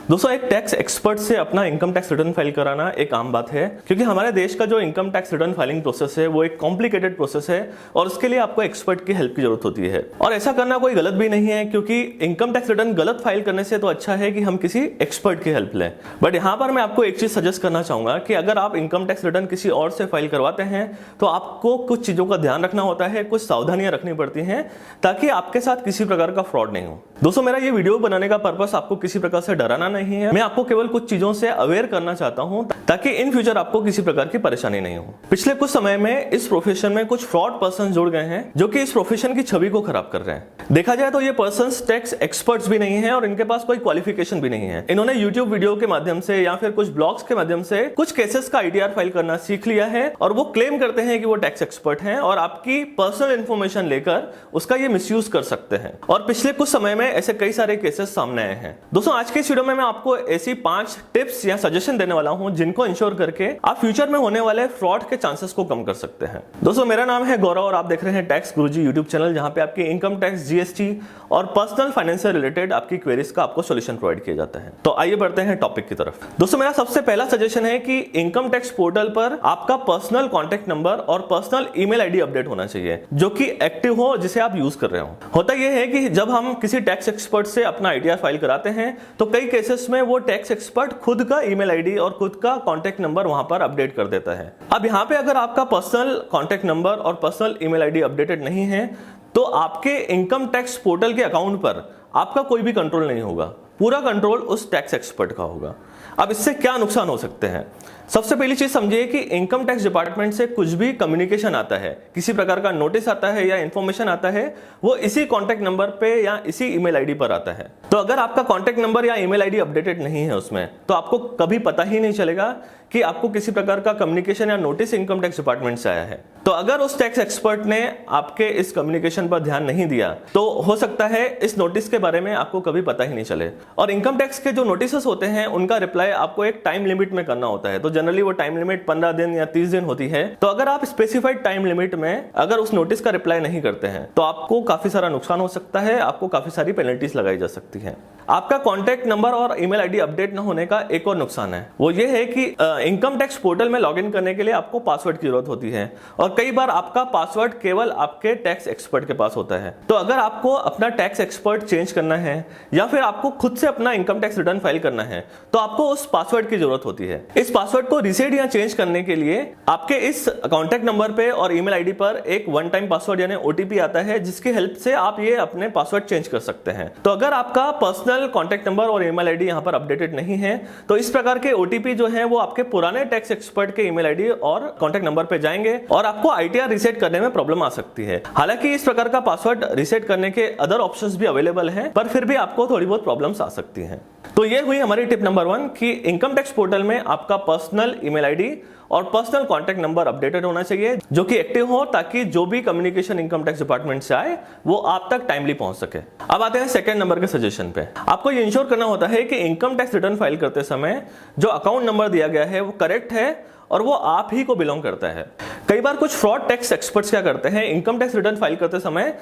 दोस्तों, एक tax expert से अपना इनकम टैक्स रिटर्न फाइल कराना एक आम बात है, क्योंकि हमारे देश का जो income tax return filing process है वो एक कॉम्प्लिकेटेड प्रोसेस है और उसके लिए आपको एक्सपर्ट की हेल्प की जरूरत होती है। और ऐसा करना कोई गलत भी नहीं है, क्योंकि इनकम टैक्स रिटर्न गलत फाइल करने से तो अच्छा है कि हम किसी एक्सपर्ट की हेल्प लें। बट यहाँ पर मैं आपको एक चीज सजेस्ट करना चाहूंगा कि अगर आप इनकम टैक्स रिटर्न किसी और से फाइल करवाते हैं तो आपको कुछ चीजों का ध्यान रखना होता है, कुछ सावधानियां रखनी पड़ती हैं ताकि आपके साथ किसी प्रकार का फ्रॉड नहीं हो। दोस्तों, मेरा ये वीडियो बनाने का पर्पस आपको किसी प्रकार से डराना नहीं है, मैं आपको केवल कुछ चीजों से अवेयर करना चाहता हूं ताकि इन फ्यूचर आपको किसी प्रकार की परेशानी नहीं हो। पिछले कुछ समय में इस प्रोफेशन में कुछ फ्रॉड पर्सन जुड़ गए हैं जो कि इस प्रोफेशन की छवि को खराब कर रहे हैं। देखा जाए तो ये पर्संस टैक्स एक्सपर्ट्स भी नहीं है और इनके पास कोई क्वालिफिकेशन भी नहीं है। इन्होंने यूट्यूब वीडियो के माध्यम से या फिर कुछ ब्लॉग्स के माध्यम से कुछ केसेस का आईटीआर फाइल करना सीख लिया है और वो क्लेम करते हैं कि वो टैक्स एक्सपर्ट हैं और आपकी पर्सनल इंफॉर्मेशन लेकर उसका ये मिसयूज कर सकते हैं। और पिछले कुछ समय में ऐसे कई सारे केसेस सामने आए हैं। दोस्तों, आज के इस वीडियो में मैं आपको ऐसी 5 टिप्स या सजेशन देने वाला हूं जिनको इंश्योर करके आप फ्यूचर में होने वाले फ्रॉड के चांसेस को कम कर सकते हैं। दोस्तों, मेरा नाम है गौरव और आप देख रहे हैं टैक्स गुरुजी यूट्यूब चैनल, जहां पे आपकी इनकम टैक्स, जीएसटी और पर्सनल फाइनेंस से रिलेटेड आपकी क्वेरीज का आपको सॉल्यूशन प्रोवाइड किया जाता है। तो आइए बढ़ते हैं टॉपिक की तरफ। दोस्तों, मेरा सबसे पहला सजेशन है कि इनकम टैक्स पोर्टल पर आपका पर्सनल कॉन्टैक्ट नंबर और पर्सनल ईमेल आईडी अपडेट होना चाहिए जो कि एक्टिव हो, जिसे आप यूज कर रहे हो। होता यह है कि जब हम किसी टैक्स एक्सपर्ट से अपना आईटीआर फाइल कराते हैं तो कई केसेस में वो टैक्स एक्सपर्ट खुद का ईमेल आईडी और खुद का कॉन्टैक्ट नंबर वहां पर अपडेट कर देता है। अब यहां पे अगर आपका पर्सनल कॉन्टैक्ट नंबर और पर्सनल ईमेल आईडी अपडेटेड नहीं है तो आपके इनकम टैक्स पोर्टल के अकाउंट पर आपका कोई भी कंट्रोल नहीं होगा, पूरा कंट्रोल उस टैक्स एक्सपर्ट का होगा। अब इससे क्या नुकसान हो सकते हैं? सबसे पहली चीज समझिए कि इनकम टैक्स डिपार्टमेंट से कुछ भी कम्युनिकेशन आता है, किसी प्रकार का नोटिस आता है या इंफॉर्मेशन आता है, वो इसी कॉन्टैक्ट नंबर पे या इसी ईमेल आईडी पर आता है। तो अगर आपका कॉन्टैक्ट नंबर या ईमेल आईडी अपडेटेड नहीं है उसमें, तो आपको कभी पता ही नहीं चलेगा कि आपको किसी प्रकार का कम्युनिकेशन या नोटिस इनकम टैक्स डिपार्टमेंट से आया है। तो अगर उस टैक्स एक्सपर्ट ने आपके इस कम्युनिकेशन पर ध्यान नहीं दिया तो हो सकता है इस नोटिस के बारे में आपको कभी पता ही नहीं चले। और इनकम टैक्स के जो नोटिस होते हैं उनका रिप्लाई आपको एक टाइम लिमिट में करना होता है। तो जनरली वो टाइम लिमिट 15 दिन या 30 दिन होती है। तो अगर आप स्पेसिफाइड टाइम लिमिट में अगर उस नोटिस का रिप्लाई नहीं करते हैं तो आपको काफी सारा नुकसान हो सकता है, आपको काफी सारी पेनल्टीज लगाई जा सकती है। आपका कॉन्टैक्ट नंबर और ईमेल आईडी अपडेट न होने का एक और नुकसान है, वो ये है कि इनकम टैक्स पोर्टल में लॉगिन करने के लिए आपको पासवर्ड की जरूरत होती है और कई बार आपका पासवर्ड केवल आपके टैक्स एक्सपर्ट के पास होता है। तो अगर आपको अपना टैक्स एक्सपर्ट चेंज करना है या फिर आपको खुद से अपना इनकम टैक्स रिटर्न फाइल करना है तो आपको उस पासवर्ड की जरूरत होती है। इस पासवर्ड को रीसेट या चेंज करने के लिए आपके इस कॉन्टैक्ट नंबर पे और ईमेल आईडी पर एक वन टाइम पासवर्ड यानी ओटीपी आता है, जिसकी हेल्प से आप ये अपने पासवर्ड चेंज कर सकते हैं। तो अगर आपका पर्सनल कॉन्टैक्ट नंबर और ईमेल आईडी यहां पर अपडेटेड नहीं है तो इस प्रकार के ओटीपी जो है वो आपके पुराने टैक्स एक्सपर्ट के ईमेल आईडी और कॉन्टैक्ट नंबर पे जाएंगे और आपको आईटीआर रीसेट करने में प्रॉब्लम आ सकती है। हालांकि इस प्रकार का पासवर्ड रीसेट करने के अदर ऑप्शंस भी अवेलेबल हैं, पर फिर भी आपको थोड़ी बहुत प्रॉब्लम्स आ सकती हैं। तो ये हुई हमारी टिप नंबर 1 कि इनकम टैक्स पोर्टल में आपका पर्सनल ईमेल आईडी और पर्सनल कॉन्टैक्ट नंबर अपडेटेड होना चाहिए जो कि एक्टिव हो, ताकि जो भी कम्युनिकेशन इनकम टैक्स डिपार्टमेंट से आए वो आप तक टाइमली पहुंच सके। अब आते हैं सेकंड नंबर के सजेशन पे। आपको ये इंश्योर करना होता है कि इनकम टैक्स रिटर्न फाइल करते समय जो अकाउंट नंबर दिया गया है वो करेक्ट है और वो आप ही को बिलोंग करता है। कई बार कुछ फ्रॉड टैक्स एक्सपर्ट्स क्या करते हैं, इनकम टैक्स रिटर्न फाइल करते समय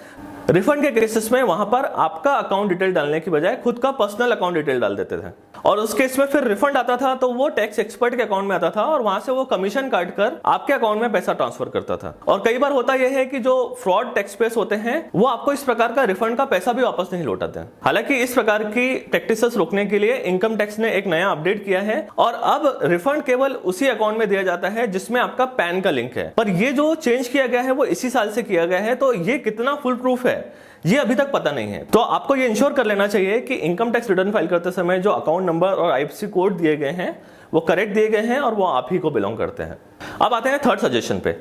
रिफंड के केसेस में वहां पर आपका अकाउंट डिटेल डालने की बजाय खुद का पर्सनल अकाउंट डिटेल डाल देते थे और उस केस में फिर रिफंड आता था तो वो टैक्स एक्सपर्ट के अकाउंट में आता था और वहां से वो कमीशन काट कर आपके अकाउंट में पैसा ट्रांसफर करता था। और कई बार होता यह है कि जो फ्रॉड टैक्स पेयर्स होते हैं वो आपको इस प्रकार का रिफंड का पैसा भी वापस नहीं लौटाते हैं। हालांकि इस प्रकार की प्रैक्टिसेस रोकने के लिए इनकम टैक्स ने एक नया अपडेट किया है और अब रिफंड केवल उसी अकाउंट में दिया जाता है जिसमें आपका पैन का लिंक है। पर ये जो चेंज किया गया है वो इसी साल से किया गया है, तो ये कितना फुल प्रूफ है ये अभी तक पता नहीं है। तो आपको ये इंश्योर कर लेना चाहिए कि इनकम टैक्स रिटर्न फाइल करते समय जो अकाउंट नंबर और आईएफएससी कोड दिए गए हैं वो करेक्ट दिए गए हैं और वो आप ही को बिलोंग करते हैं। अब आते हैं थर्ड सजेशन पे।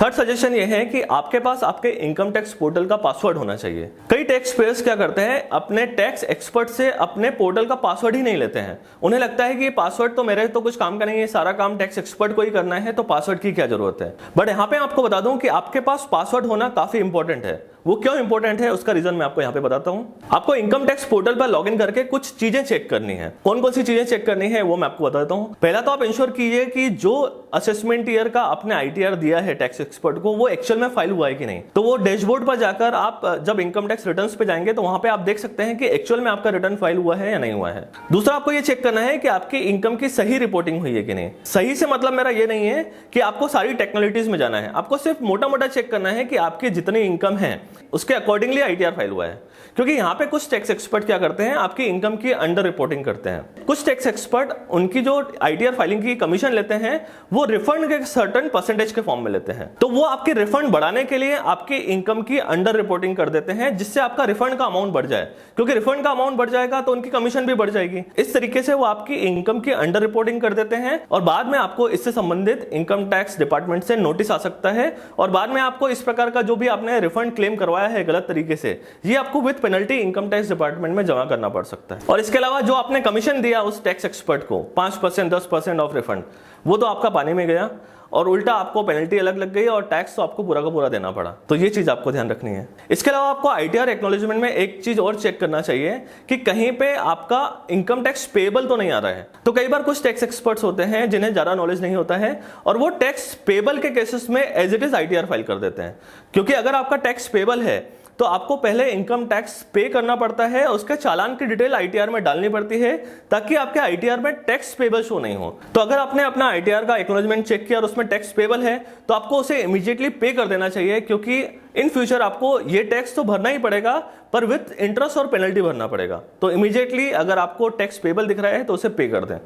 थर्ड सजेशन ये है कि आपके पास आपके इनकम टैक्स पोर्टल का पासवर्ड होना चाहिए। कई टैक्स पेयर्स क्या करते हैं, अपने टैक्स एक्सपर्ट से अपने पोर्टल का पासवर्ड ही नहीं लेते हैं। उन्हें लगता है कि पासवर्ड तो मेरे तो कुछ काम का नहीं है, सारा काम टैक्स एक्सपर्ट को ही करना है, तो पासवर्ड की क्या जरूरत है। बट यहाँ पे आपको बता दूं कि आपके पास पासवर्ड होना काफी इंपॉर्टेंट है। वो क्यों इंपॉर्टेंट है उसका रीजन मैं आपको यहाँ पे बताता हूँ। आपको इनकम टैक्स पोर्टल पर लॉगिन करके कुछ चीजें चेक करनी है। कौन कौन सी चीजें चेक करनी है वो मैं आपको बताता हूँ। पहला तो आप इंश्योर कीजिए कि जो असेसमेंट ईयर का आपने आईटीआर दिया है टैक्स एक्सपर्ट को वो एक्चुअल में फाइल हुआ है कि नहीं। तो वो डैशबोर्ड पर जाकर आप जब इनकम टैक्स रिटर्न्स पे जाएंगे तो वहां पे आप देख सकते हैं कि एक्चुअल में आपका रिटर्न फाइल हुआ है या नहीं हुआ है। दूसरा आपको ये चेक करना है कि आपकी इनकम की सही रिपोर्टिंग हुई है कि नहीं। सही से मतलब मेरा ये नहीं है कि आपको सारी टेक्नोलॉजीज में जाना है, आपको सिर्फ मोटा मोटा चेक करना है कि आपकी जितनी इनकम है उसके अकॉर्डिंगली आईटीआर फाइल हुआ है। क्योंकि यहाँ पे कुछ टैक्स एक्सपर्ट क्या करते हैं, आपकी इनकम की अंडर रिपोर्टिंग करते हैं। कुछ टैक्स एक्सपर्ट उनकी जो आईटीआर फाइलिंग की कमीशन लेते हैं वो रिफंड के सर्टेन परसेंटेज के फॉर्म में लेते हैं। तो वो आपके रिफंड बढ़ाने के लिए आपकी इनकम की अंडर रिपोर्टिंग कर देते हैं, जिससे आपका रिफंड का अमाउंट बढ़ जाए। क्योंकि रिफंड का अमाउंट बढ़ जाएगा तो उनकी कमीशन भी बढ़ जाएगी। इस तरीके से वो आपकी इनकम की अंडर रिपोर्टिंग कर देते हैं और बाद में आपको इससे संबंधित इनकम टैक्स डिपार्टमेंट से नोटिस आ सकता है और बाद में आपको इस प्रकार का जो भी आपने रिफंड क्लेम करवाया है गलत तरीके से, ये आपको with penalty income tax department में जमा करना पड़ सकता है। और इसके अलावा जो आपने कमीशन दिया उस टैक्स एक्सपर्ट को 5% 10% ऑफ रिफंड, वो तो आपका पानी में गया और उल्टा आपको पेनल्टी अलग लग गई और टैक्स तो आपको पूरा का पूरा देना पड़ा। तो ये चीज आपको ध्यान रखनी है। इसके अलावा आपको आईटीआर एक्नॉलेजमेंट में एक चीज और चेक करना चाहिए कि कहीं पे आपका इनकम टैक्स पेबल तो नहीं आ रहा है। तो कई बार कुछ टैक्स एक्सपर्ट्स होते हैं जिन्हें ज्यादा नॉलेज नहीं होता है और वो टैक्स पेबल के केसेस में as it is ITR file कर देते हैं। क्योंकि अगर आपका टैक्स पेबल है तो आपको पहले इनकम टैक्स पे करना पड़ता है, उसके चालान की डिटेल आईटीआर में डालनी पड़ती है ताकि आपके आईटीआर में टैक्स पेबल शो नहीं हो। तो अगर आपने अपना आईटीआर का एक्नॉलेजमेंट चेक किया और उसमें टैक्स पेबल है तो आपको उसे इमीडिएटली पे कर देना चाहिए, क्योंकि इन फ्यूचर आपको ये टैक्स तो भरना ही पड़ेगा पर विद इंटरेस्ट और पेनल्टी भरना पड़ेगा। तो इमीडिएटली अगर आपको टैक्स पेबल दिख रहा है तो उसे पे कर दें।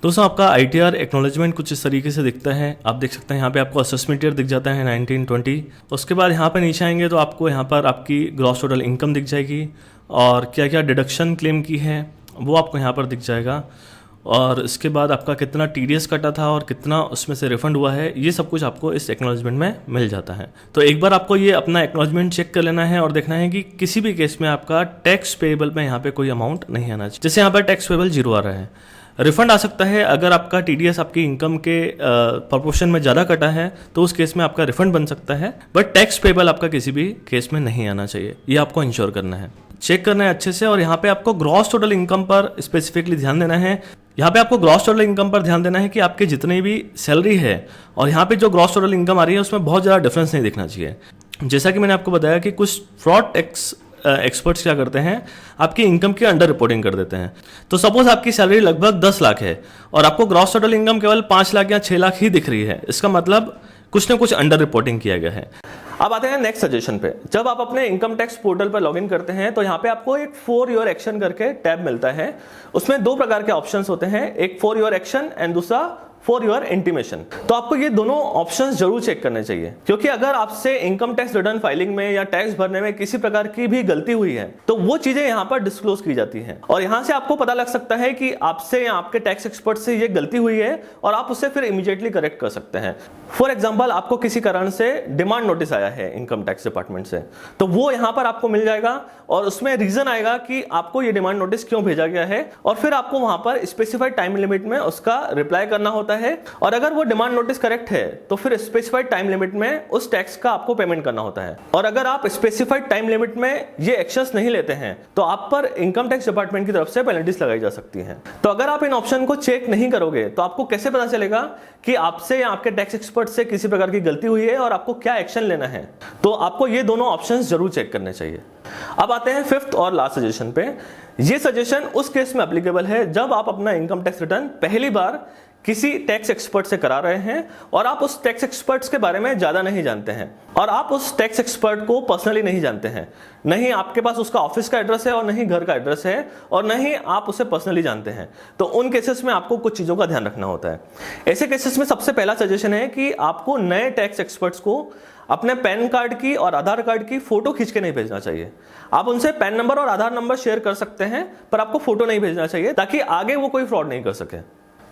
दोस्तों आपका आईटीआर एक्नॉलेजमेंट कुछ इस तरीके से दिखता है। आप देख सकते हैं यहाँ पे आपको असेसमेंट ईयर दिख जाता है 1920। उसके बाद यहाँ पे नीचे आएंगे तो आपको यहाँ पर आपकी ग्रॉस टोटल इनकम दिख जाएगी और क्या क्या डिडक्शन क्लेम की है वो आपको यहाँ पर दिख जाएगा। और इसके बाद आपका कितना टीडीएस कटा था और कितना उसमें से रिफंड हुआ है, ये सब कुछ आपको इस एक्नॉलेजमेंट में मिल जाता है। तो एक बार आपको ये अपना एक्नॉलेजमेंट चेक कर लेना है और देखना है कि किसी भी केस में आपका टैक्स पेएबल में यहाँ पे कोई अमाउंट नहीं आना चाहिए। जैसे यहाँ पर टैक्स पेएबल 0 आ रहा है। रिफंड आ सकता है अगर आपका टीडीएस आपकी इनकम के प्रोपोर्शन में ज़्यादा कटा है तो उस केस में आपका रिफंड बन सकता है, बट टैक्स पेएबल आपका किसी भी केस में नहीं आना चाहिए। ये आपको इंश्योर करना है, चेक करना है अच्छे से। और यहाँ पे आपको ग्रॉस टोटल इनकम पर स्पेसिफिकली ध्यान देना है। यहाँ पे आपको ग्रॉस टोटल इनकम पर ध्यान देना है कि आपकी जितनी भी सैलरी है और यहाँ पे जो ग्रॉस टोटल इनकम आ रही है उसमें बहुत ज़्यादा डिफरेंस नहीं दिखना चाहिए। जैसा कि मैंने आपको बताया कि कुछ फ्रॉड टैक्स एक्सपर्ट्स क्या करते हैं, आपकी इनकम की अंडर रिपोर्टिंग कर देते हैं। तो सपोज आपकी सैलरी लगभग 10 लाख है और आपको ग्रॉस टोटल इनकम केवल 5 लाख या 6 लाख ही दिख रही है, इसका मतलब कुछ ना कुछ अंडर रिपोर्टिंग किया गया है। अब आते हैं नेक्स्ट सजेशन पे। जब आप अपने इनकम टैक्स पोर्टल पर लॉगिन करते हैं तो यहाँ पे आपको एक फॉर योर एक्शन करके टैब मिलता है। उसमें 2 प्रकार के ऑप्शंस होते हैं, एक फॉर योर एक्शन एंड दूसरा फॉर योर इंटीमेशन। तो आपको ये दोनों ऑप्शंस जरूर चेक करने चाहिए, क्योंकि अगर आपसे इनकम टैक्स रिटर्न फाइलिंग में या टैक्स भरने में किसी प्रकार की भी गलती हुई है तो वो चीजें यहाँ पर डिस्क्लोज की जाती हैं और यहाँ से आपको पता लग सकता है कि आपसे या आपके टैक्स एक्सपर्ट से ये गलती हुई है और आप उसे फिर इमीडिएटली करेक्ट कर सकते हैं। फॉर एग्जाम्पल, आपको किसी कारण से डिमांड नोटिस आया है इनकम टैक्स डिपार्टमेंट से, तो वो यहाँ पर आपको मिल जाएगा और उसमें रीजन आएगा कि आपको ये डिमांड नोटिस क्यों भेजा गया है और फिर आपको वहां पर स्पेसिफाइड टाइम लिमिट में उसका रिप्लाई करना होता है। और अगर वो डिमांड नोटिस करेक्ट है तो फिर स्पेसिफाइड टाइम लिमिट में उस टैक्स का आपको पेमेंट करना होता है। और अगर आप स्पेसिफाइड टाइम लिमिट में ये एक्शंस नहीं लेते हैं तो आप पर इनकम टैक्स डिपार्टमेंट की तरफ से पेनल्टीज लगाई जा सकती हैं। तो अगर आप इन ऑप्शन को चेक नहीं करोगे तो आपको कैसे पता चलेगा कि आपसे या आपके टैक्स एक्सपर्ट से किसी प्रकार की गलती हुई है और आपको क्या एक्शन लेना है? तो आपको ये दोनों ऑप्शंस जरूर चेक करने चाहिए। अब आते हैं 5th और लास्ट सजेशन पे। ये सजेशन उस केस में एप्लीकेबल है जब आप अपना इनकम टैक्स रिटर्न पहली बार किसी टैक्स एक्सपर्ट से करा रहे हैं और आप उस टैक्स एक्सपर्ट्स के बारे में ज्यादा नहीं जानते हैं और आप उस टैक्स एक्सपर्ट को पर्सनली नहीं जानते हैं, नहीं आपके पास उसका ऑफिस का एड्रेस है और नहीं घर का एड्रेस है और नहीं आप उसे पर्सनली जानते हैं। तो उन केसेस में आपको कुछ चीजों का ध्यान रखना होता है। ऐसे केसेस में सबसे पहला सजेशन है कि आपको नए टैक्स एक्सपर्ट्स को अपने पैन कार्ड की और आधार कार्ड की फोटो खींच के नहीं भेजना चाहिए। आप उनसे पैन नंबर और आधार नंबर शेयर कर सकते हैं पर आपको फोटो नहीं भेजना चाहिए ताकि आगे वो कोई फ्रॉड नहीं कर सके।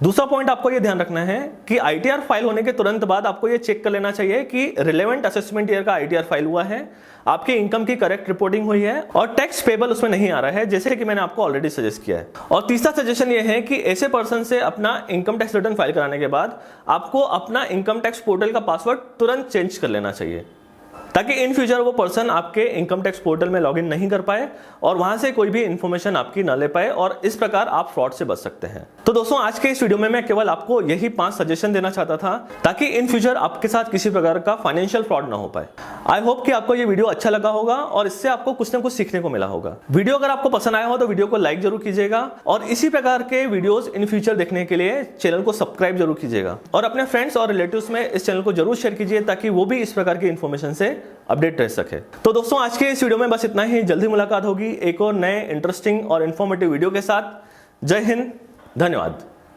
दूसरा पॉइंट आपको ये ध्यान रखना है कि आईटीआर फाइल होने के तुरंत बाद आपको ये चेक कर लेना चाहिए कि रिलेवेंट असेसमेंट ईयर का आईटीआर फाइल हुआ है, आपकी इनकम की करेक्ट रिपोर्टिंग हुई है और टैक्स पेबल उसमें नहीं आ रहा है, जैसे कि मैंने आपको ऑलरेडी सजेस्ट किया है। और तीसरा सजेशन ये है कि ऐसे पर्सन से अपना इनकम टैक्स रिटर्न फाइल कराने के बाद आपको अपना इनकम टैक्स पोर्टल का पासवर्ड तुरंत चेंज कर लेना चाहिए। ताकि इन फ्यूचर वो पर्सन आपके इनकम टैक्स पोर्टल में लॉगिन नहीं कर पाए और वहां से कोई भी इंफॉर्मेशन आपकी न ले पाए, और इस प्रकार आप फ्रॉड से बच सकते हैं। तो दोस्तों, आज के इस वीडियो में मैं केवल आपको यही 5 सजेशन देना चाहता था ताकि इन फ्यूचर आपके साथ किसी प्रकार का फाइनेंशियल फ्रॉड ना हो पाए। आई होप कि आपको ये वीडियो अच्छा लगा होगा और इससे आपको कुछ ना कुछ सीखने को मिला होगा। वीडियो अगर आपको पसंद आया हो तो वीडियो को लाइक जरूर कीजिएगा और इसी प्रकार के वीडियोस इन फ्यूचर देखने के लिए चैनल को सब्सक्राइब जरूर कीजिएगा और अपने फ्रेंड्स और रिलेटिव्स में इस चैनल को जरूर शेयर कीजिए ताकि वो भी इस प्रकार की इंफॉर्मेशन से अपडेट रह सके। तो दोस्तों, आज के इस वीडियो में बस इतना ही। जल्दी मुलाकात होगी एक और नए इंटरेस्टिंग और इंफॉर्मेटिव वीडियो के साथ। जय हिंद, धन्यवाद।